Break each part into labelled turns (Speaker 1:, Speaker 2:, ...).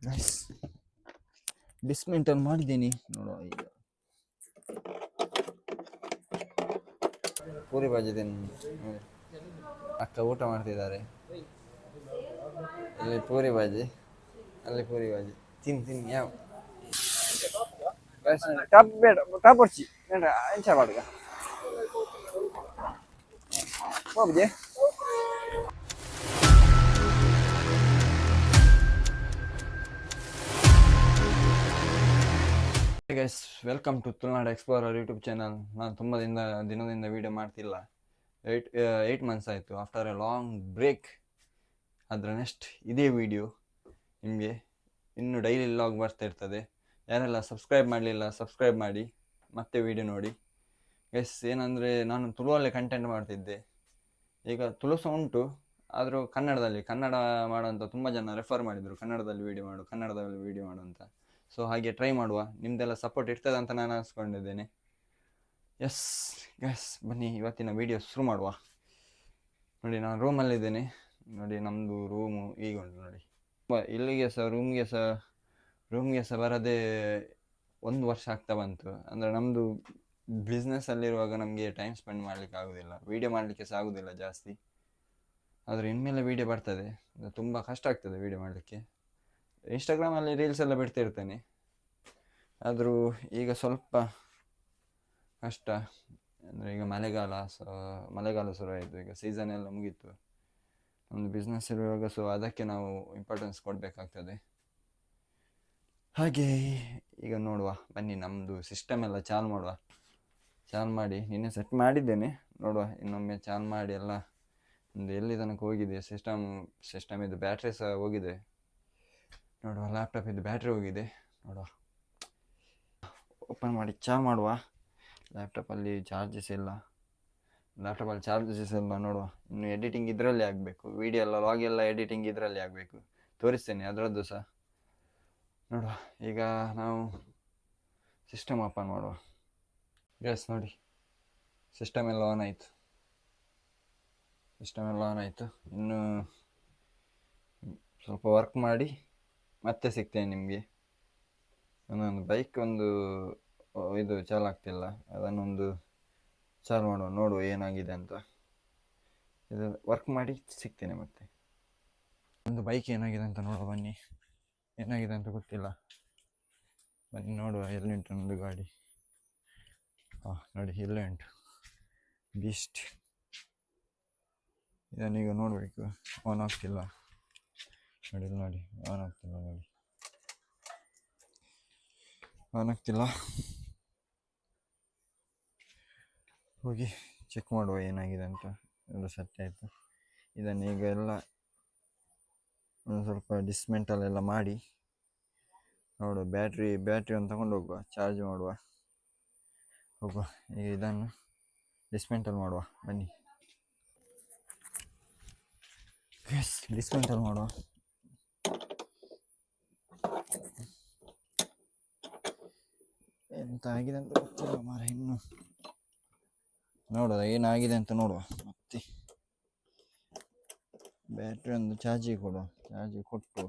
Speaker 1: Nice. Dismantle ಮಾಡಿದ್ದೀನಿ ನೋಡುವ ಈಗ. ಪೂರಿ ಬಾಜಿದ್ದೀನಿ. ಅಕ್ಕ ಊಟ ಮಾಡ್ತಿದ್ದಾರೆ. ಇಲ್ಲಿ ಪೂರಿ ಬಾಜಿ, ಅಲ್ಲಿ ಪೂರಿ ಬಾಜಿ. ತಿನ್ನಿ ಯಾವ ಟಾಪ್ ಬೇಡ, ಟಾಪ್ ಹೊಡ್ಚಿ ಬೇಡ ಎಂಚ ಬಾಡ್ಗ ಹೋಗ್ದೆ. Guys, welcome to Tulunadu explorer YouTube channel. ನಾನು ತುಂಬ ದಿನದಿಂದ ವೀಡಿಯೋ ಮಾಡ್ತಿಲ್ಲ. 8 ಮಂತ್ಸ್ ಆಯಿತು ಆಫ್ಟರ್ ಎ ಲಾಂಗ್ ಬ್ರೇಕ್. ಅದರ ನೆಕ್ಸ್ಟ್ ಇದೇ ವಿಡಿಯೋ ನಿಮಗೆ ಇನ್ನು ಡೈಲಿ ಲಾಗ್ ಬರ್ತಾ ಇರ್ತದೆ. ಯಾರೆಲ್ಲ ಸಬ್ಸ್ಕ್ರೈಬ್ ಮಾಡಲಿಲ್ಲ ಸಬ್ಸ್ಕ್ರೈಬ್ ಮಾಡಿ, ಮತ್ತೆ ವಿಡಿಯೋ ನೋಡಿ. ಗೈಸ್, ಏನಂದರೆ ನಾನು ತುಳುವಲ್ಲೇ ಕಂಟೆಂಟ್ ಮಾಡ್ತಿದ್ದೆ. ಈಗ ತುಳು ಸಹ ಉಂಟು, ಆದರೂ ಕನ್ನಡ ಮಾಡುವಂಥ ತುಂಬ ಜನ ರೆಫರ್ ಮಾಡಿದರು, ಕನ್ನಡದಲ್ಲಿ ವೀಡಿಯೋ ಮಾಡು ಅಂತ. ಸೊ ಹಾಗೆ ಟ್ರೈ ಮಾಡುವ, ನಿಮ್ಮದೆಲ್ಲ ಸಪೋರ್ಟ್ ಇರ್ತದೆ ಅಂತ ನಾನು ಅನ್ಸ್ಕೊಂಡಿದ್ದೇನೆ. ಎಸ್ ಗೈಸ್, ಬನ್ನಿ ಇವತ್ತಿನ ವೀಡಿಯೋ ಶುರು ಮಾಡುವ. ನೋಡಿ, ನಾನು ರೂಮಲ್ಲಿದ್ದೇನೆ. ನೋಡಿ, ನಮ್ಮದು ರೂಮು ಈಗ ಉಂಟು ನೋಡಿ. ಇಲ್ಲಿಗೆ ಸಹ ರೂಮ್ಗೆ ಸಹ ಬರದೆ 1 ವರ್ಷ ಆಗ್ತಾ ಬಂತು. ಅಂದರೆ ನಮ್ಮದು ಬಿಸ್ನೆಸ್ಸಲ್ಲಿರುವಾಗ ನಮಗೆ ಟೈಮ್ ಸ್ಪೆಂಡ್ ಮಾಡಲಿಕ್ಕೆ ಆಗೋದಿಲ್ಲ, ವೀಡಿಯೋ ಮಾಡಲಿಕ್ಕೆ ಸಹ ಆಗೋದಿಲ್ಲ ಜಾಸ್ತಿ. ಆದರೆ ಇನ್ಮೇಲೆ ವೀಡಿಯೋ ಬರ್ತದೆ, ತುಂಬ ಕಷ್ಟ ಆಗ್ತದೆ ವೀಡಿಯೋ ಮಾಡಲಿಕ್ಕೆ. ಇನ್ಸ್ಟಾಗ್ರಾಮಲ್ಲಿ ರೀಲ್ಸ್ ಎಲ್ಲ ಬಿಡ್ತಿರ್ತೇನೆ, ಆದರೂ ಈಗ ಸ್ವಲ್ಪ ಕಷ್ಟ. ಅಂದರೆ ಈಗ ಮಳೆಗಾಲ ಶುರು ಆಯಿತು, ಈಗ ಸೀಸನ್ ಎಲ್ಲ ಮುಗೀತು. ಒಂದು ಬಿಸ್ನೆಸ್ ಇರುವಾಗ ಸೊ ಅದಕ್ಕೆ ನಾವು ಇಂಪಾರ್ಟೆನ್ಸ್ ಕೊಡಬೇಕಾಗ್ತದೆ. ಹಾಗೆ ಈಗ ನೋಡುವ, ಬನ್ನಿ ನಮ್ಮದು ಸಿಸ್ಟಮ್ ಎಲ್ಲ ಚಾಲು ಮಾಡಿ ನಿನ್ನೆ ಸೆಟ್ ಮಾಡಿದ್ದೇನೆ. ನೋಡುವ, ಇನ್ನೊಮ್ಮೆ ಚಾಲು ಮಾಡಿ ಎಲ್ಲ ಒಂದು ಎಲ್ಲಿ ತನಕ ಹೋಗಿದೆ ಸಿಸ್ಟಮ್ ಇದು ಬ್ಯಾಟ್ರಿ ಸಹ ಹೋಗಿದೆ. ನೋಡುವ, ಲ್ಯಾಪ್ಟಾಪ್ ಇದು ಬ್ಯಾಟ್ರಿ ಹೋಗಿದೆ. ನೋಡುವ, ಓಪನ್ ಮಾಡಿ ಚಾಲು ಮಾಡುವ. ಲ್ಯಾಪ್ಟಾಪಲ್ಲಿ ಚಾರ್ಜಸ್ ಇಲ್ಲ. ನೋಡುವ, ಇನ್ನು ಎಡಿಟಿಂಗ್ ಇದರಲ್ಲಿ ಆಗಬೇಕು, ವಿಡಿಯೋ ಎಲ್ಲ ಲಾಗ್ ಎಲ್ಲ ಎಡಿಟಿಂಗ್ ಇದರಲ್ಲಿ ಆಗಬೇಕು. ತೋರಿಸ್ತೇನೆ ಅದರದ್ದು ಸಹ. ನೋಡುವ, ಈಗ ನಾವು ಸಿಸ್ಟಮ್ ಓಪನ್ ಮಾಡುವ. ಗ್ಯಾಸ್ ನೋಡಿ, ಸಿಸ್ಟಮ್ ಎಲ್ಲ ಆನ್ ಆಯಿತು. ಇನ್ನು ಸ್ವಲ್ಪ ವರ್ಕ್ ಮಾಡಿ ಮತ್ತೆ ಸಿಗ್ತೇನೆ ನಿಮಗೆ. ಒಂದೊಂದು ಬೈಕ್ ಇದು ಚಾಲು ಆಗ್ತಿಲ್ಲ, ಅದನ್ನೊಂದು ಚಾಲು ನೋಡುವ ಏನಾಗಿದೆ ಅಂತ. ಇದು ವರ್ಕ್ ಮಾಡಿ ಸಿಗ್ತೇನೆ ಮತ್ತೆ. ಒಂದು ಬೈಕ್ ಏನಾಗಿದೆ ಅಂತ ನೋಡುವ ಬನ್ನಿ. ಏನಾಗಿದೆ ಅಂತ ಗೊತ್ತಿಲ್ಲ, ಬನ್ನಿ ನೋಡುವ. ಎಲ್ಲಿ ಉಂಟು ನಮ್ಮದು ಗಾಡಿ? ನೋಡಿ, ಇಲ್ಲೇ ಉಂಟು ಬೀಸ್ಟ್. ಇದನ್ನೀಗ ನೋಡಬೇಕು, ಆನ್ ಆಗ್ತಿಲ್ಲ. ನೋಡಿ, ಆನ್ ಆಗ್ತಿಲ್ಲ. ಹೋಗಿ ಚೆಕ್ ಮಾಡುವ ಏನಾಗಿದೆ ಅಂತ. ಎಲ್ಲ ಸೆಟ್ ಆಯಿತು. ಇದನ್ನು ಈಗ ಎಲ್ಲ ಒಂದು ಸ್ವಲ್ಪ ಡಿಸ್ಮೆಂಟಲ್ ಎಲ್ಲ ಮಾಡಿ ನೋಡುವ. ಬ್ಯಾಟ್ರಿ ಒಂದು ತಗೊಂಡು ಚಾರ್ಜ್ ಮಾಡುವ. ಈಗ ಇದನ್ನು ಡಿಸ್ಮೆಂಟಲ್ ಮಾಡುವ ಬನ್ನಿ. ಡಿಸ್ಮೆಂಟಲ್ ಮಾಡುವ. ಎಂತ ಆಗಿದೆ ಅಂತ ಗೊತ್ತಿಲ್ಲ ಮಾರ ಇನ್ನು. ನೋಡುವ ಏನಾಗಿದೆ ಅಂತ ನೋಡುವ. ಮತ್ತೆ ಬ್ಯಾಟ್ರಿ ಒಂದು ಚಾರ್ಜಿಗೆ ಕೊಟ್ಟು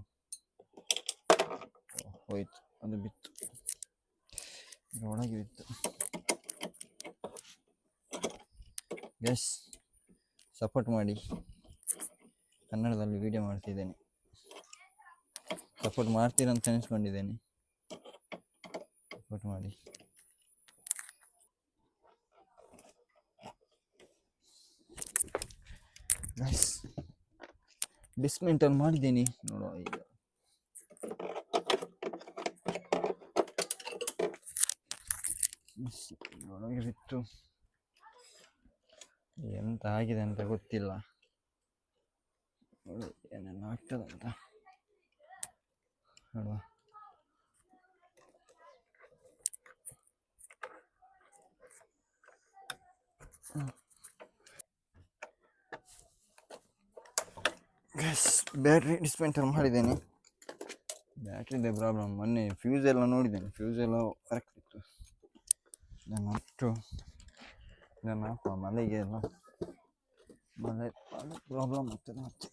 Speaker 1: ಹೋಯ್ತು, ಅದು ಬಿತ್ತು, ಒಳಗೆ ಬಿತ್ತು. ಗೈಸ್, ಸಪೋರ್ಟ್ ಮಾಡಿ, ಕನ್ನಡದಲ್ಲಿ ವಿಡಿಯೋ ಮಾಡ್ತಿದ್ದೇನೆ. ಸಪೋರ್ಟ್ ಮಾಡ್ತೀರಂತ ನೆನೆಸ್ಕೊಂಡಿದ್ದೇನೆ, ಸಪೋರ್ಟ್ ಮಾಡಿ. ಗೈಸ್, ಡಿಸ್ಮೆಂಟಲ್ ಮಾಡಿದ್ದೀನಿ ನೋಡುವ ಈಗ. ಒಳಗೆ ಬಿತ್ತು, ಎಂತ ಆಗಿದೆ ಅಂತ ಗೊತ್ತಿಲ್ಲ. ನೋಡಿ ಏನೆಲ್ಲ ಆಗ್ತದಂತ ನೋಡುವ. ಗ್ಯಾಸ್, ಬ್ಯಾಟ್ರಿ ಡಿಸ್ಮೆಂಟಲ್ ಮಾಡಿದ್ದೇನೆ. ಬ್ಯಾಟ್ರಿದೇ ಪ್ರಾಬ್ಲಮ್. ಮೊನ್ನೆ ಫ್ಯೂಸ್ ಎಲ್ಲ ನೋಡಿದ್ದೇನೆ, ಫ್ಯೂಸ್ ಎಲ್ಲ ಕರೆಕ್ಟ್ ಇತ್ತು. ಇದನ್ನು ಹಾಕುವ, ಮಳೆ ಪ್ರಾಬ್ಲಮ್ ಆಗ್ತದೆ ಮತ್ತೆ.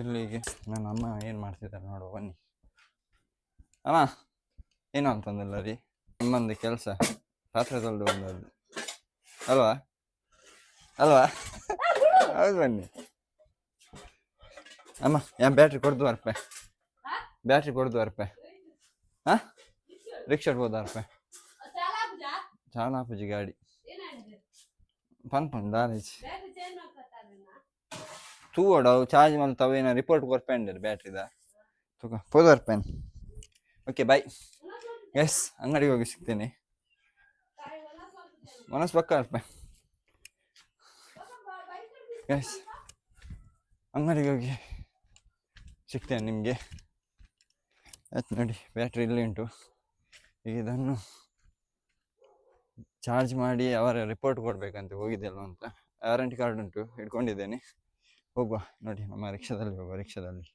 Speaker 1: ಇಲ್ಲಿಗೆ ನನ್ನ ಅಮ್ಮ ಏನು ಮಾಡ್ತಿದ್ದಾರೆ ನೋಡುವ ಬನ್ನಿ. ಅಮ್ಮ ಏನು ಅಂತಂದಿಲ್ಲ ರೀ, ನಿಮ್ಮೊಂದು ಕೆಲಸ ಪಾತ್ರೆ ತೊಳೆದು ಬಂದದ್ದು ಅಲ್ವಾ ಅಲ್ವಾ? ಹೌದು ಬನ್ನಿ ಅಮ್ಮ. ಏನು ಬ್ಯಾಟ್ರಿ ಕೊಡ್ದು ರೂಪಾಯಿ, ಬ್ಯಾಟ್ರಿ ಕೊಡ್ದು ರೂಪಾಯಿ. ಹಾಂ ರಿಕ್ಷಾ ಹೋದ ಚಾಲಾಪುಜಿ ಗಾಡಿ ಪನ್ಪನ್ ದಾರೇಜ್ ತೂ ಅವು ಚಾರ್ಜ್ ಮಾಡ್ತಾವೇನ ರಿಪೋರ್ಟ್ ಕೊರ್ಪೆಂಡ್ ಬ್ಯಾಟ್ರಿದ ತುಕ ಹೋದ ರೂಪಾಯಿ. ಓಕೆ ಬಾಯ್ ಎಸ್, ಅಂಗಡಿಗೆ ಹೋಗಿ ಸಿಗ್ತೇನೆ. ಮನಸ್ ಪಕ್ಕ ರೂಪಾಯಿ ಎಸ್, ಅಂಗಡಿಗೆ ಹೋಗಿ ಸಿಗ್ತೇನೆ ನಿಮಗೆ. ಆಯ್ತು ನೋಡಿ, ಬ್ಯಾಟ್ರಿ ಇಲ್ಲಿ ಉಂಟು. ಈಗ ಇದನ್ನು ಚಾರ್ಜ್ ಮಾಡಿ ಅವರ ರಿಪೋರ್ಟ್ ಕೊಡ್ಬೇಕಂತ ಹೋಗಿದ್ದೆಲ್ಲ ಅಂತ. ವಾರಂಟಿ ಕಾರ್ಡ್ ಉಂಟು, ಇಟ್ಕೊಂಡಿದ್ದೇನೆ. ಹೋಗುವ ನೋಡಿ, ನಮ್ಮ ರಿಕ್ಷಾದಲ್ಲಿ ಹೋಗುವ. ರಿಕ್ಷಾದಲ್ಲಿ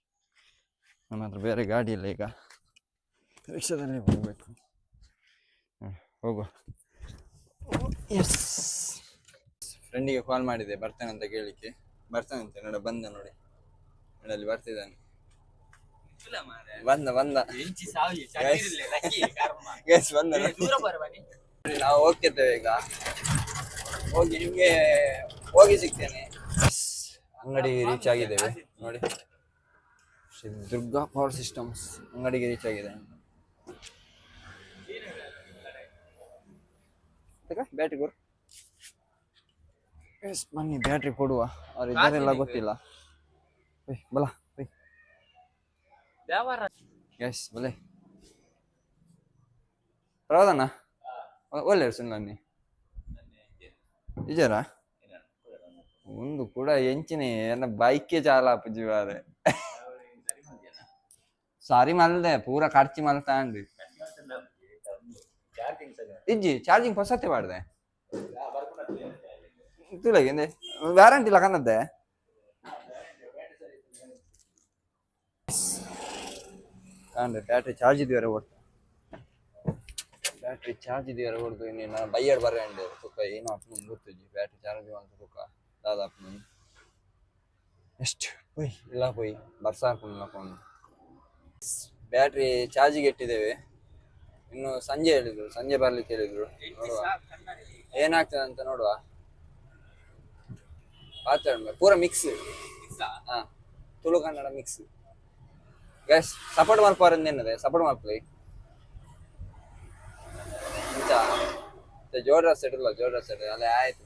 Speaker 1: ನಮ್ಮ ಹತ್ರ ಬೇರೆ ಗಾಡಿ ಇಲ್ಲ, ಈಗ ರಿಕ್ಷಾದಲ್ಲಿ ಹೋಗಬೇಕು. ಹೋಗುವ. ಎಸ್, ಫ್ರೆಂಡಿಗೆ ಕಾಲ್ ಮಾಡಿದೆ ಬರ್ತಾನೆ ಅಂತ ಕೇಳಲಿಕ್ಕೆ. ಬರ್ತಾನಂತೆ ನೋಡ, ಬಂದ ನೋಡಿ, ಅಲ್ಲಿ ಬರ್ತಿದ್ದಾನೆ. ಬಂದ ಬಂದ ಗೈಸ್, ಬಂದ. ನಾವು ಹೋಗ್ತಿದ್ದೇವೆ ಈಗ, ಹೋಗಿ ನಿಮ್ಗೆ ಹೋಗಿ ಸಿಗ್ತೇನೆ. ಅಂಗಡಿಗೆ ರೀಚ್ ಆಗಿದ್ದೇವೆ ನೋಡಿ, ಶ್ರೀ ದುರ್ಗಾ ಪವರ್ ಸಿಸ್ಟಮ್ಸ್ ಅಂಗಡಿಗೆ ರೀಚ್ ಆಗಿದೆ. ಬ್ಯಾಟ್ರಿ ಕೊಡು. ಎಸ್ ಬನ್ನಿ, ಬ್ಯಾಟ್ರಿ ಕೊಡುವ. ಅವ್ರು ಇದ್ದಾರೆಲ್ಲ ಗೊತ್ತಿಲ್ಲ. ಬಲ ಎಸ್ ಬಲೆ ಪ್ರವಾದನ ಒಳ್ಳೆ ಸುನ್ನಿ ಇಜಾರ ಒಂದು ಕೂಡ ಎಂಚಿನಿ ಎನ್ನ ಬೈಕೆ ಚಾಲಾಪುಜಿವಾರೆ ಸಾರಿ ಮಲ್ದೆ ಪೂರ ಖರ್ಚಿ ಮಲ್ತಾ ಅಂದ್ರಿ ಇಜ್ಜಿ ಚಾರ್ಜಿಂಗ್ ಹೊಸತ್ತೆ ಮಾಡ್ದೆ ತುಳಗೆ ವ್ಯಾರಂಟಿ ಇಲ್ಲ ಕನ್ನದ್ದೆ. ಅಂದ್ರೆ ಬ್ಯಾಟ್ರಿ ಚಾರ್ಜ್ ಇದೆಯರ ಓಡ್ತು, ಬ್ಯಾಟ್ರಿ ಚಾರ್ಜ್ ಇದೆಯರ ಓಡ್ದು. ಇನ್ನೇನು ಬೈಯರ್ ಬರಂಡು ತುಕ್ಕ ಏನೋ ಅಪ್ಪ ಗೊತ್ತಿದ್ದಿ ಬ್ಯಾಟ್ರಿ ಚಾರ್ಜ್ ಅಂತ ತುಕ್ಕ ದಾದಾಪ್ ಎಷ್ಟು ಪೊಯ್ ಇಲ್ಲ ಪೊಯ್ ಬರ್ಸ ಹಾಕೊಂಡು ಬ್ಯಾಟ್ರಿ ಚಾರ್ಜಿಗೆ ಇಟ್ಟಿದ್ದೇವೆ. ಇನ್ನು ಸಂಜೆ ಹೇಳಿದ್ರು, ಸಂಜೆ ಬರ್ಲಿಕ್ಕೆ ಹೇಳಿದ್ರು. ನೋಡುವ ಏನಾಗ್ತದೆ ಅಂತ ನೋಡುವ. ಪಾತ್ರ ಪೂರ ಮಿಕ್ಸ್, ಹಾ Tulu Kannada mix. Guys support ಮಾಡ್ಪಾರಂದ ಏನದೆ, ಸಪೋರ್ಟ್ ಮಾಡ್ಲಿ ಜೋರ ಸೆಟ್ ಇಲ್ಲ, ಜೋರ ಸೆಟ್ ಅಲ್ಲೇ ಆಯ್ತು.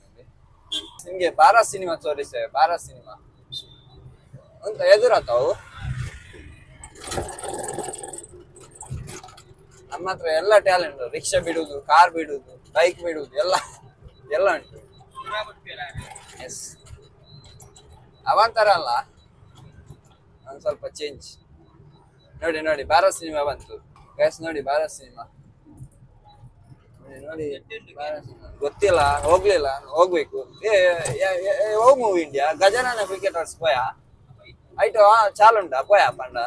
Speaker 1: ನಿಮ್ಗೆ ಬಾರಾಸ್ ಸಿನಿಮಾ ತೋರಿಸ್ತೇವೆ, ಬಾರಾಸ್ ಸಿನಿಮಾ ಅಂತ ಎದುರಾತಾವು. ನಮ್ಮ ಹತ್ರ ಎಲ್ಲ ಟ್ಯಾಲೆಂಟ್, ರಿಕ್ಷಾ ಬಿಡುದು, ಕಾರ್ ಬಿಡುದು, ಬೈಕ್ ಬಿಡುದು, ಎಲ್ಲ ಎಲ್ಲ ಉಂಟು. ಎಸ್ ಅವಂತರ ಅಲ್ಲ, ಒಂದು ಸ್ವಲ್ಪ ಚೇಂಜ್. ನೋಡಿ ನೋಡಿ, ಬಾರಾಸ್ ಸಿನಿಮಾ ಬಂತು ಗೈಸ್, ನೋಡಿ ಬಾರಾಸ್ ಸಿನಿಮಾ ನೋಡಿ. ಗೊತ್ತಿಲ್ಲ, ಹೋಗ್ಲಿಲ್ಲ, ಹೋಗ್ಬೇಕು. ಹೋಗ್ ಮೂವಿ ಇಂಡಿಯಾ ಗಜಾನನ ಕ್ರಿಕೆಟರ್ಸ್ ಪೋಯ ಐಟು ಚಾಲುಂಟಾ ಪೋಯ ಪಂಡ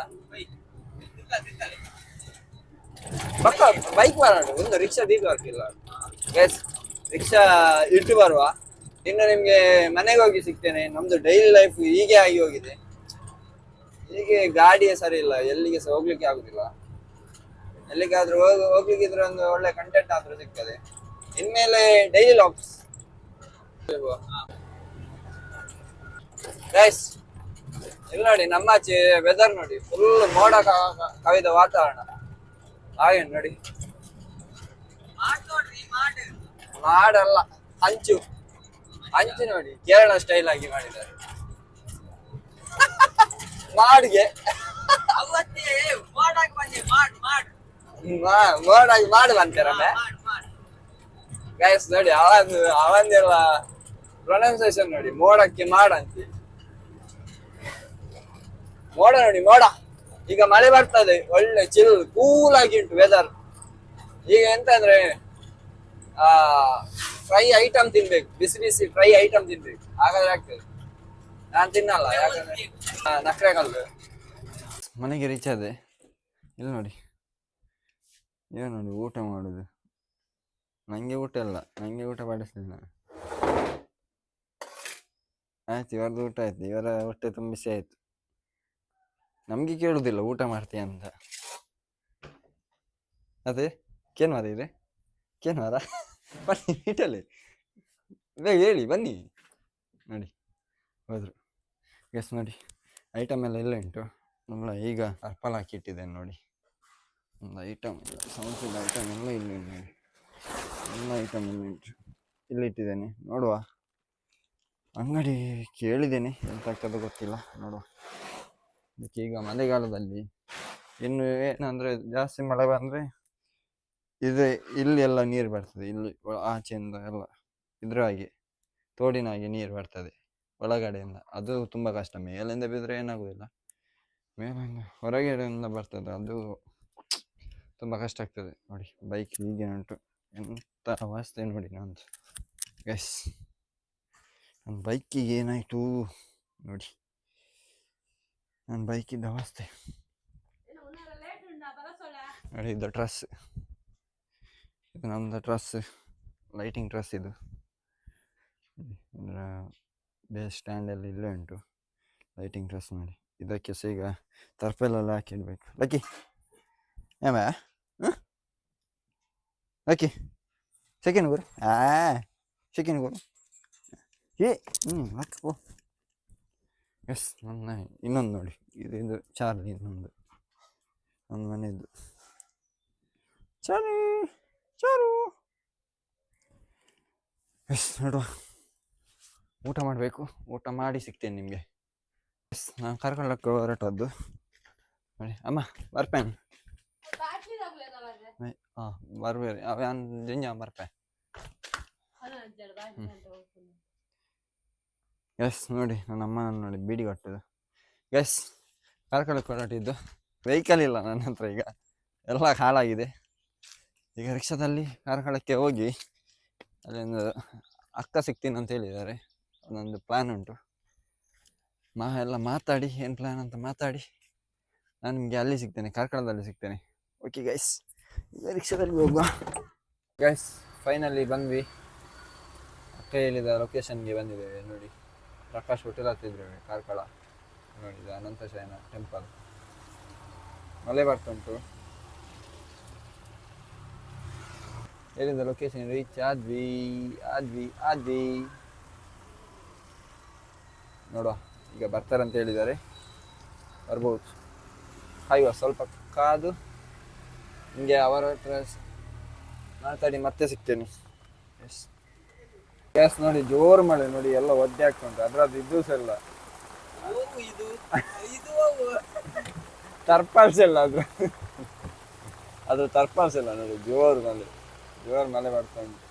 Speaker 1: ಪಕ್ಕ ಬೈಕ್ ಬರೋಣ. ಒಂದು ರಿಕ್ಷಾ ದೀರ್ಘ ಗೈಸ್, ರಿಕ್ಷಾ ಇಟ್ಟು ಬರುವ. ಇನ್ನು ನಿಮ್ಗೆ ಮನೆಗೆ ಹೋಗಿ ಸಿಗ್ತೇನೆ. ನಮ್ದು ಡೈಲಿ ಲೈಫ್ ಹೀಗೆ ಆಗಿ ಹೋಗಿದೆ. ಹೀಗೆ ಗಾಡಿಯೇ ಸರಿ ಇಲ್ಲ, ಎಲ್ಲಿಗೆ ಸಹ ಹೋಗ್ಲಿಕ್ಕೆ ಆಗುದಿಲ್ಲ. ಎಲ್ಲಿಗಾದ್ರೂ ಹೋಗ್ಲಿಕ್ಕಿದ್ರೆ ಒಂದು ಒಳ್ಳೆ ಕಂಟೆಂಟ್ ಆದ್ರೂ ಸಿಗ್ತದೆ. ಇನ್ಮೇಲೆ ಡೈಲಿ ಲಾಗ್ಸ್. ಗೈಸ್ ಇಲ್ಲಿ ನೋಡಿ, ನಮ್ಮಾಚೆ ವೆದರ್ ನೋಡಿ, ಫುಲ್ ಮೋಡ ಕವಿದ ವಾತಾವರಣ. ಹಾಗೆ ನೋಡಿ, ಮಾಡಲ್ಲ ಹಂಚು ಹಂಚು ನೋಡಿ, ಕೇರಳ ಸ್ಟೈಲ್ ಆಗಿ ಮಾಡಿದ್ದಾರೆ ಮಾಡಿಗೆ. ಮೋಡಾಗಿ ಮಾಡು ಅಂತಾರಲ್ಲ ಗೈಸ್. ನೋಡಿ ಅವಂದೆಲ್ಲ ಪ್ರೊನೌನ್ಸಿಯೇಷನ್ ನೋಡಿ, ಮೋಡಕ್ಕೆ ಮಾಡಂತೆ. ಮೋಡ ನೋಡಿ, ಮೋಡ. ಈಗ ಮಳೆ ಬರ್ತದೆ, ಒಳ್ಳೆ ಚಿಲ್ ಕೂಲ್ ಆಗಿ ಉಂಟು ವೆದರ್. ಈಗ ಎಂತ ಅಂದ್ರೆ ಫ್ರೈ ಐಟಮ್ ತಿನ್ಬೇಕು, ಬಿಸಿ ಬಿಸಿ ಫ್ರೈ ಐಟಮ್ ತಿನ್ಬೇಕು, ಹಾಗಾದ್ರೆ ಆಗ್ತದೆ. ನಾನ್ ತಿನ್ನಲ್ಲ, ಯಾಕಂದ್ರೆ ನಕ್ರೆ ಕಲ್ಲು. ಮನೆಗೆ ರೀಚ್ ಆದೆ. ಇಲ್ಲ ನೋಡಿ, ಏನು ನೋಡಿ ಊಟ ಮಾಡುದು. ನಂಗೆ ಊಟ ಇಲ್ಲ, ನಂಗೆ ಊಟ ಮಾಡಿಸ್ಲಿಲ್ಲ. ಆಯ್ತು, ಇವರದ್ದು ಊಟ ಆಯ್ತು, ಇವರ ಹೊಟ್ಟೆ ತುಂಬಿಸಿ ಆಯ್ತು. ನಮಗೆ ಕೇಳುದಿಲ್ಲ ಊಟ ಮಾಡ್ತೀಯ ಅಂತ. ಅದೇ ಕೇನ್ವಾರ ಇದೆ ಕೇನ್ವಾರ ಬನ್ನಿ ಇಟಲಿ ಬೇಗ ಹೇಳಿ ಬನ್ನಿ. ನೋಡಿ ಹೋದ್ರು ಗೆಸ್ ನೋಡಿ ಐಟಮ್ ಎಲ್ಲ ಎಲ್ಲ ಉಂಟು. ಎಲ್ಲ ಈಗ ಅರ್ಪಲ್ ಹಾಕಿಟ್ಟಿದ್ದೇನೆ ನೋಡಿ. ಒಂದು ಐಟಮ್ ಇಲ್ಲ ಸಮೋಸದ ಐಟಮ್ ಎಲ್ಲ ಇಲ್ಲಿ ನೋಡಿ. ಎಲ್ಲ ಐಟಮ್ ಇಲ್ಲಿ ಉಂಟು. ಇಲ್ಲಿ ಇಟ್ಟಿದ್ದೇನೆ ನೋಡುವ. ಅಂಗಡಿ ಕೇಳಿದ್ದೇನೆ ಎಂತ ಆಗ್ತದೆ ಗೊತ್ತಿಲ್ಲ ನೋಡುವ. ಅದಕ್ಕೆ ಈಗ ಮಳೆಗಾಲದಲ್ಲಿ ಇನ್ನು ಏನಂದರೆ ಜಾಸ್ತಿ ಮಳೆ ಬಂದರೆ ಇದೆ ಇಲ್ಲಿ ಎಲ್ಲ ನೀರು ಬರ್ತದೆ. ಇಲ್ಲಿ ಆಚೆಯಿಂದ ಎಲ್ಲ ಇದ್ರ ಹಾಗೆ ತೋಡಿನ ಹಾಗೆ ನೀರು ಬರ್ತದೆ ಒಳಗಡೆಯಿಂದ. ಅದು ತುಂಬ ಕಷ್ಟ. ಮೇಲಿಂದ ಬಿದ್ದರೆ ಏನಾಗುದಿಲ್ಲ, ಮೇಲಿಂದ ಹೊರಗಡೆಯಿಂದ ಬರ್ತದೆ ಅದು ತುಂಬ ಕಷ್ಟ ಆಗ್ತದೆ. ನೋಡಿ ಬೈಕ್ ಹೀಗೆ ಉಂಟು, ಎಂಥ ಅವಸ್ಥೆ ನೋಡಿ ನಂದು ಗೈಸ್. ನನ್ನ ಬೈಕಿಗೆ ಏನಾಯಿತು ನೋಡಿ, ನನ್ನ ಬೈಕಿದ್ದ ಅವಸ್ಥೆ ನೋಡಿ. ಇದು ಟ್ರಸ್, ಇದು ನಮ್ಮದು ಟ್ರಸ್, ಲೈಟಿಂಗ್ ಟ್ರಸ್ ಇದು. ಇದರ ಬೇಸ್ ಸ್ಟ್ಯಾಂಡಲ್ಲಿ ಇಲ್ಲೇ ಉಂಟು ಲೈಟಿಂಗ್ ಟ್ರಸ್ ನೋಡಿ. ಇದಕ್ಕೆ ಸಹ ಈಗ ತರ್ಪೆಲೆಲ್ಲ ಹಾಕಿಡ್ಬೇಕು. ಲಕ್ಕಿ ಏಮ ಲಕ್ಕಿ ಸೆಕೆಂಡ್ ಗುರು ಸೆಕೆಂಡ್ ಗುರು ಲಕ್ಕ ಎಸ್. ನನ್ನ ಇನ್ನೊಂದು ನೋಡಿ, ಇದು ಚಾರ್ಲಿ, ಇನ್ನೊಂದು ಒಂದು ಮನೆಯದ್ದು ಚಾರು ಚಾರು. ಎಸ್ ನೋಡುವ, ಊಟ ಮಾಡಬೇಕು. ಊಟ ಮಾಡಿ ಸಿಗ್ತೇನೆ ನಿಮಗೆ. ಎಸ್ ನಾನು ಕರ್ಕೊಳ್ಳೋಕ್ಕೆ ಹೊರಟದ್ದು ನೋಡಿ. ಅಮ್ಮ ಬರ್ಪೇನು ಹಾಂ ಬರ್ಬೇರಿ ಅವ್ಯಾನ್ ಜಿಂಜ ಬರ್ಪೆ. ಎಸ್ ನೋಡಿ ನನ್ನ ಅಮ್ಮನ ನೋಡಿ ಬೀಡಿ ಕೊಟ್ಟದು. ಎಸ್ ಕರ್ಕೊಳ್ಳೋಕ್ಕೆ ಹೊರಟಿದ್ದು. ವೆಹಿಕಲ್ ಇಲ್ಲ ನನ್ನ ಹತ್ರ, ಈಗ ಎಲ್ಲ ಹಾಳಾಗಿದೆ. ಈಗ ರಿಕ್ಷಾದಲ್ಲಿ ಕಾರ್ಕಳಕ್ಕೆ ಹೋಗಿ ಅಲ್ಲೊಂದು ಅಕ್ಕ ಸಿಗ್ತೀನಿ ಅಂತ ಹೇಳಿದ್ದಾರೆ. ಒಂದೊಂದು ಪ್ಲ್ಯಾನ್ ಉಂಟು. ಎಲ್ಲ ಮಾತಾಡಿ ಏನು ಪ್ಲ್ಯಾನ್ ಅಂತ ಮಾತಾಡಿ ನಾನು ನಿಮಗೆ ಅಲ್ಲಿ ಸಿಗ್ತೇನೆ, ಕಾರ್ಕಳದಲ್ಲಿ ಸಿಗ್ತೇನೆ. ಓಕೆ ಗೈಸ್, ಈಗ ರಿಕ್ಷಾದಲ್ಲಿ ಹೋಗುವ. ಗೈಸ್ ಫೈನಲಿ ಬಂದ್ವಿ. ಅಕ್ಕ ಹೇಳಿದ ಲೊಕೇಶನ್ಗೆ ಬಂದಿದ್ದೇವೆ ನೋಡಿ. ಪ್ರಕಾಶ್ ಹೋಟೆಲ್ ಹತ್ತಿದ್ದೇವೆ ಕಾರ್ಕಳ ನೋಡಿ. ಅನಂತ ಶಯನ ಟೆಂಪಲ್. ಮಳೆ ಬರ್ತುಂಟು. ಎಲ್ಲಿಂದ ಲೊಕೇಶನ್ ರೀಚ್ ಆದ್ವಿ ಆದ್ವಿ ಆದ್ವಿ ನೋಡುವ. ಈಗ ಬರ್ತಾರಂತ ಹೇಳಿದ್ದಾರೆ, ಬರ್ಬೋದು. ಕಾಯುವ ಸ್ವಲ್ಪ ಕಾದು ನಿಮಗೆ ಅವರ ಹತ್ರ ಮಾತಾಡಿ ಮತ್ತೆ ಸಿಗ್ತೇನೆ. ಎಸ್ ಗ್ಯಾಸ್ ನೋಡಿ, ಜೋರು ಮಳೆ ನೋಡಿ, ಎಲ್ಲ ಒದ್ದೆ ಆಗ್ತುಂಟು. ಅದ್ರದ್ದು ಇದು ಸಹ ಇಲ್ಲ, ತರ್ಪಾಲ್ಸ್ ಇಲ್ಲ ಅದು ತರ್ಪಾಲ್ಸ್ ಇಲ್ಲ ನೋಡಿ. ಜೋರು ಮಳೆ ಬರ್ತಾ ಉಂಟು.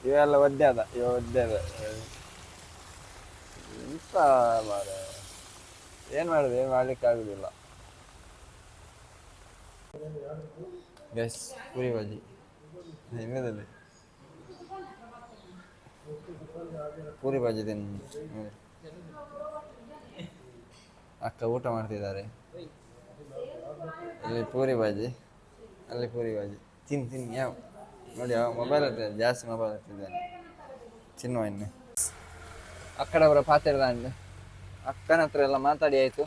Speaker 1: ಇವೆಲ್ಲ ಒದ್ದೆ ಅದ, ಇವ ಒದ್ದೆ ಅದ. ಎಂತ ಮಾರ, ಏನು ಮಾಡೋದು, ಏನು ಮಾಡ್ಲಿಕ್ಕೆ ಆಗುದಿಲ್ಲ. ಗ್ಯಾಸ್ ಪೂರಿ ಬಾಜಿ ಹಿಂಗದಲ್ಲಿ ಪೂರಿ ಬಾಜಿ ತಿನ್ನು. ಅಕ್ಕ ಊಟ ಮಾಡ್ತಿದ್ದಾರೆ. ಇಲ್ಲಿ ಪೂರಿ ಬಾಜಿ, ಅಲ್ಲಿ ಪೂರಿ ಬಾಜಿ. ತಿನ್ನು ಯಾವ ನೋಡಿ. ಯಾವ ಮೊಬೈಲ್ ಹತ್ತಿದ್ದಾನೆ, ಜಾಸ್ತಿ ಮೊಬೈಲ್ ಹತ್ತಿದ್ದಾನೆ. ತಿನ್ನುವ ಇನ್ನು. ಅಕ್ಕಡವರ ಪಾತ್ರದ ಅಕ್ಕನ ಹತ್ರ ಎಲ್ಲ ಮಾತಾಡಿ ಆಯಿತು.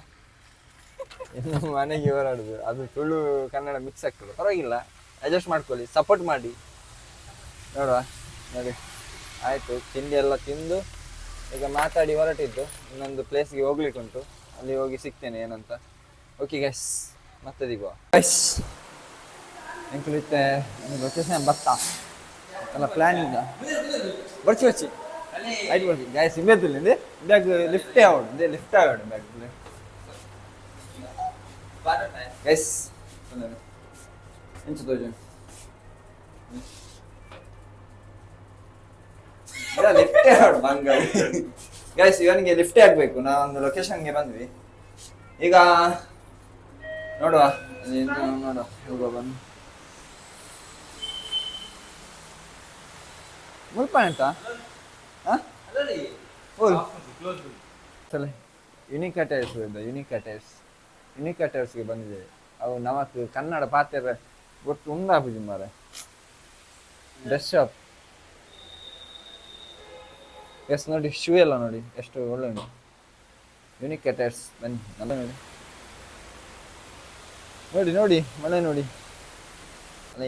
Speaker 1: ಇನ್ನು ಮನೆಗೆ ಹೊರಡುದು. ಅದು ತುಳು ಕನ್ನಡ ಮಿಕ್ಸ್ ಆಗ್ತದೆ, ಪರವಾಗಿಲ್ಲ, ಅಡ್ಜಸ್ಟ್ ಮಾಡ್ಕೊಳ್ಳಿ, ಸಪೋರ್ಟ್ ಮಾಡಿ ನೋಡುವ. ನೋಡಿ ಆಯಿತು, ತಿಂಡಿ ಎಲ್ಲ ತಿಂದು ಈಗ ಮಾತಾಡಿ ಹೊರಟಿದ್ದು. ಇನ್ನೊಂದು ಪ್ಲೇಸ್ಗೆ ಹೋಗ್ಲಿಕ್ಕೆ ಉಂಟು, ಅಲ್ಲಿ ಹೋಗಿ ಸಿಗ್ತೇನೆ ಏನಂತ. ಓಕೆ ಗೈಸ್, ಮತ್ತೆ ದಿಗುವ ಗೈಸ್. ಎಂಕುಲಿತ್ತೆ ಲೊಕೇಶನ್ ಬರ್ತಾ ಎಲ್ಲ ಪ್ಲಾನಿಂಗ್ ಬರ್ಚಿ ಆಯ್ತು ಬರ್ತಿ ಗೈಸ್. ಇಮೇತಿಲ್ಲ ಬ್ಯಾಗ್ ಲಿಫ್ಟೇ ಆವಡು ಲಿಫ್ಟ್ ಆವಡು ಬ್ಯಾಗ್ ಗೈಸ್. ಎಂಚು ತೋಜು ಲಿಫ್ಟೇ ಆವಡು ಬಂಗ ಗೈಸ್. ಇವನಿಗೆ ಲಿಫ್ಟೇ ಆಗಬೇಕು. ನಾವೊಂದು ಲೊಕೇಶನ್ಗೆ ಬಂದ್ವಿ. ಈಗ ನೋಡುವ, ನೋಡುವ ಹೋಗುವ ಬನ್ನಿ. ಮುಲ್ಪ ಅಂತ ಯುನಿಕ್ ಅಟೈರ್ಸ್ ಯುನಿಕ್ ಅಟೈರ್ಸ್ಗೆ ಬಂದಿದೆ. ಅವು ನಮಕ್ ಕನ್ನಡ ಪಾತ್ರೆ ಗೊತ್ತು ಉಂದಾಪುಜಿ ಮಾರ. Dress shop. ಎಸ್ ನೋಡಿ, ಶೂ ಎಲ್ಲ ನೋಡಿ ಎಷ್ಟು ಒಳ್ಳೆ ಉಂಟು. ಯುನಿಕ್ ಅಟೈರ್ಸ್ ಬನ್ನಿ, നല്ല ನೋಡಿ. ನೋಡಿ ನೋಡಿ ಮಳೆ ನೋಡಿ ಅಲ್ಲ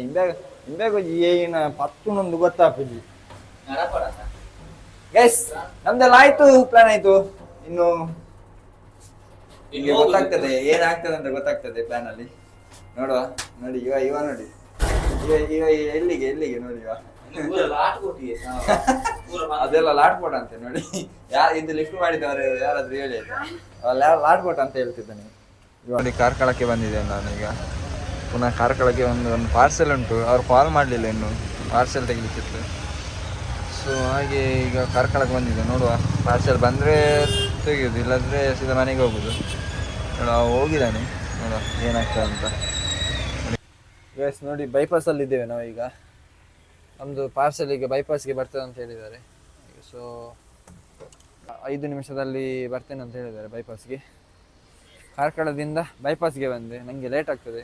Speaker 1: ಹಿಂಬೆ ಏನ ಪತ್ತುನೊಂದು ಗೊತ್ತಾಗ್ತದೆ ಗೈಸ್ ನಮ್ದೆಲ್ಲ ಆಯ್ತು ಪ್ಲಾನ್ ಆಯ್ತು ಇನ್ನು ನಿಮಗೆ ಗೊತ್ತಾಗ್ತದೆ ಏನಾಗ್ತದೆ ಅಂತ ಗೊತ್ತಾಗ್ತದೆ ಪ್ಲಾನ್ ಅಲ್ಲಿ ನೋಡುವ ನೋಡಿ ಇವ ನೋಡಿ ಇವ ಎಲ್ಲಿಗೆ ನೋಡಿ ಇವ ಅದೆಲ್ಲ ಲಾಟ್ಬೋಟ್ ಅಂತೆ ನೋಡಿ ಇದು ಲಿಫ್ಟ್ ಮಾಡಿದವರು ಯಾರಾದ್ರೂ ಹೇಳಿ ಲಾಟ್ಬೋಟ್ ಅಂತ ಹೇಳ್ತಿದ್ದಾನೆ ನೋಡಿ ಕಾರ್ಕಳಕ್ಕೆ ಬಂದಿದ್ದೇನೆ ನಾನೀಗ ಪುನಃ ಕಾರ್ಕಳಕ್ಕೆ ಒಂದು ಪಾರ್ಸೆಲ್ ಉಂಟು ಅವ್ರು ಕಾಲ್ ಮಾಡಲಿಲ್ಲ ಇನ್ನು ಪಾರ್ಸೆಲ್ ತೆಗಿಲಿಕ್ಕಿತ್ತು ಸೊ ಹಾಗೆ ಈಗ ಕಾರ್ಕಳಕ್ಕೆ ಬಂದಿದ್ದೆ ನೋಡುವ ಪಾರ್ಸೆಲ್ ಬಂದರೆ ತೆಗೆಯೋದು ಇಲ್ಲಾಂದರೆ ಸೀದಾ ಮನೆಗೆ ಹೋಗೋದು ನೋಡುವ ಹೋಗಿದ್ದಾನೆ ನೋಡುವ ಏನಾಗ್ತದೆ ಅಂತ ನೋಡಿ ಬೈಪಾಸಲ್ಲಿದ್ದೇವೆ ನಾವೀಗ ನಮ್ಮದು ಪಾರ್ಸೆಲ್ ಈಗ ಬೈಪಾಸ್ಗೆ ಬರ್ತದೆ ಅಂತ ಹೇಳಿದ್ದಾರೆ ಸೊ 5 ನಿಮಿಷದಲ್ಲಿ ಬರ್ತೇನೆ ಅಂತ ಹೇಳಿದ್ದಾರೆ ಬೈಪಾಸ್ಗೆ ಕಾರ್ಕಳದಿಂದ ಬೈಪಾಸ್ಗೆ ಬಂದೆ ನನಗೆ ಲೇಟ್ ಆಗ್ತದೆ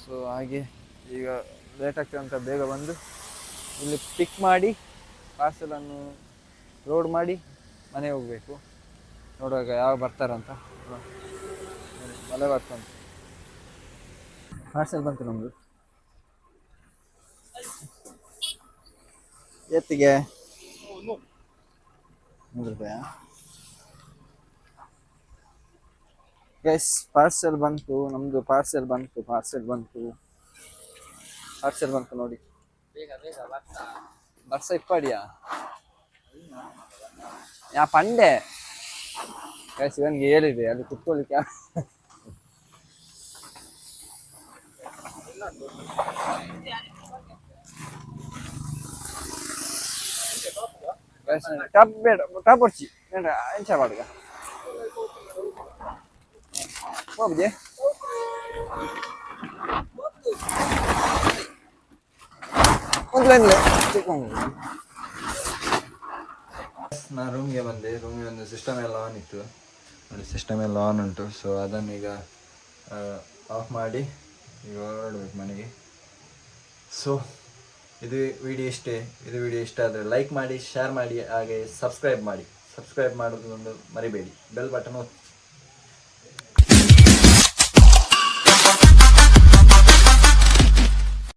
Speaker 1: ಸೊ ಹಾಗೆ ಈಗ ಲೇಟ್ ಆಗ್ತದೆ ಅಂತ ಬೇಗ ಬಂದು ಇಲ್ಲಿ ಪಿಕ್ ಮಾಡಿ ಪಾರ್ಸೆಲನ್ನು ಲೋಡ್ ಮಾಡಿ ಮನೆಗೆ ಹೋಗಬೇಕು ನೋಡುವಾಗ ಯಾವಾಗ ಬರ್ತಾರಂತ ಮಳೆ ಬರ್ತಂತ ಪಾರ್ಸೆಲ್ ಬಂತು ನಮ್ಮದು ಎತ್ತಿಗೆ 100 ರೂಪಾಯ ಗೈಸ್ ಪಾರ್ಸೆಲ್ ಬಂತು ನಮ್ಮದು ಪಾರ್ಸೆಲ್ ಬಂತು ನೋಡಿ ಬರ್ಸ ಇಪ್ಪಡಿಯಾ ಯಾ ಪಂಡೆ ಗೈಸ್ ಇವನಿಗೆ ಹೇಳಿದೆ ಅಲ್ಲಿ ಕುತ್ಕೊಳ್ಳಿಕ್ಕೆ ಟಪ್ ಬೇಡ ಟಪ್ ಹೊಡ್ಚಿ ಬೇಡ ಎಂಚ ಮಾಡುಗ ಹೋಗಿದೆ ನಾನು ರೂಮ್ಗೆ ಬಂದೆ ಸಿಸ್ಟಮ್ ಎಲ್ಲ ಆನ್ ಇತ್ತು ನೋಡಿ ಸಿಸ್ಟಮ್ ಎಲ್ಲ ಆನ್ ಉಂಟು ಸೊ ಅದನ್ನು ಈಗ ಆಫ್ ಮಾಡಿ ಈಗ ಹೊರಡ್ಬೇಕು ಮನೆಗೆ ಸೊ ಇದು ವಿಡಿಯೋ ಇಷ್ಟ ಆದರೆ ಲೈಕ್ ಮಾಡಿ ಶೇರ್ ಮಾಡಿ ಹಾಗೆ ಸಬ್ಸ್ಕ್ರೈಬ್ ಮಾಡೋದೊಂದು ಮರಿಬೇಡಿ ಬೆಲ್ ಬಟನ್ ಒತ್ತಿ